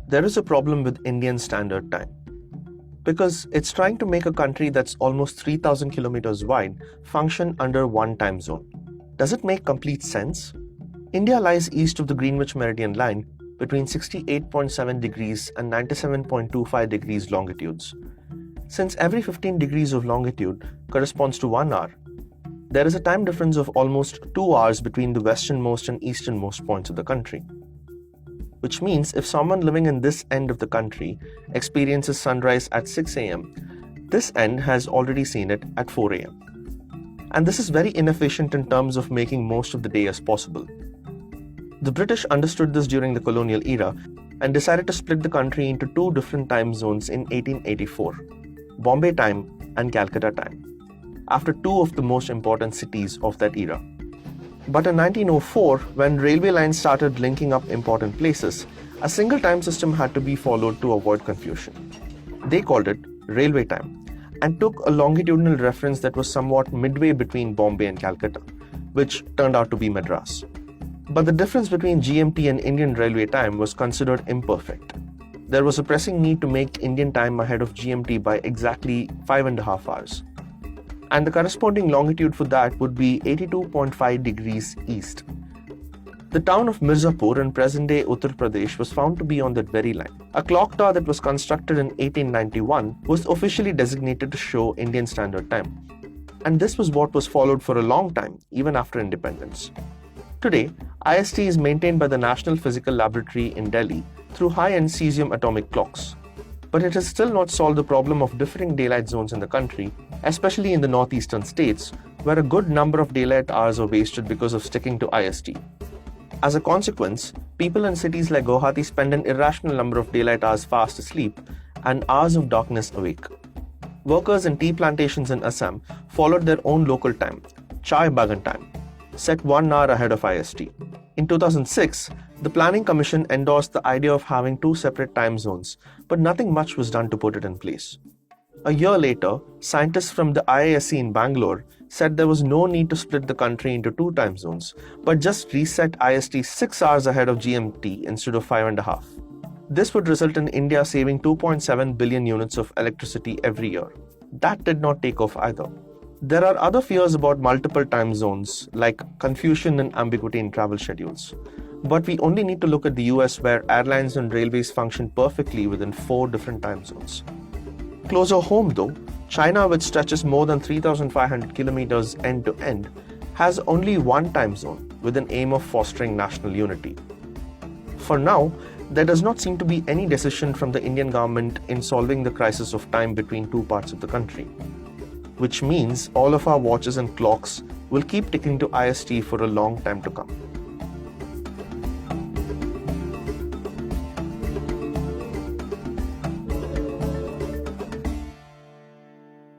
There is a problem with Indian Standard Time because it's trying to make a country that's almost 3,000 kilometers wide function under one time zone. Does it make complete sense? India lies east of the Greenwich Meridian line between 68.7 degrees and 97.25 degrees longitudes. Since every 15 degrees of longitude corresponds to 1 hour, there is a time difference of almost 2 hours between the westernmost and easternmost points of the country. Which means if someone living in this end of the country experiences sunrise at 6 a.m., this end has already seen it at 4 a.m. And this is very inefficient in terms of making most of the day as possible. The British understood this during the colonial era and decided to split the country into two different time zones in 1884, Bombay time and Calcutta time, after two of the most important cities of that era. But in 1904, when railway lines started linking up important places, a single time system had to be followed to avoid confusion. They called it railway time and took a longitudinal reference that was somewhat midway between Bombay and Calcutta, which turned out to be Madras. But the difference between GMT and Indian railway time was considered imperfect. There was a pressing need to make Indian time ahead of GMT by exactly 5.5 hours. And the corresponding longitude for that would be 82.5 degrees east. The town of Mirzapur in present-day Uttar Pradesh was found to be on that very line. A clock tower that was constructed in 1891 was officially designated to show Indian Standard Time. And this was what was followed for a long time, even after independence. Today, IST is maintained by the National Physical Laboratory in Delhi through high-end cesium atomic clocks. But it has still not solved the problem of differing daylight zones in the country, especially in the northeastern states, where a good number of daylight hours are wasted because of sticking to IST. As a consequence, people in cities like Guwahati spend an irrational number of daylight hours fast asleep and hours of darkness awake. Workers in tea plantations in Assam followed their own local time, Chai Bagan time, set 1 hour ahead of IST. In 2006, the Planning Commission endorsed the idea of having two separate time zones, but nothing much was done to put it in place. A year later, scientists from the IISc in Bangalore said there was no need to split the country into two time zones, but just reset IST 6 hours ahead of GMT instead of 5.5. This would result in India saving 2.7 billion units of electricity every year. That did not take off either. There are other fears about multiple time zones, like confusion and ambiguity in travel schedules. But we only need to look at the US, where airlines and railways function perfectly within 4 different time zones. Closer home though, China, which stretches more than 3,500 kilometers end to end, has only one time zone with an aim of fostering national unity. For now, there does not seem to be any decision from the Indian government in solving the crisis of time between two parts of the country, which means all of our watches and clocks will keep ticking to IST for a long time to come.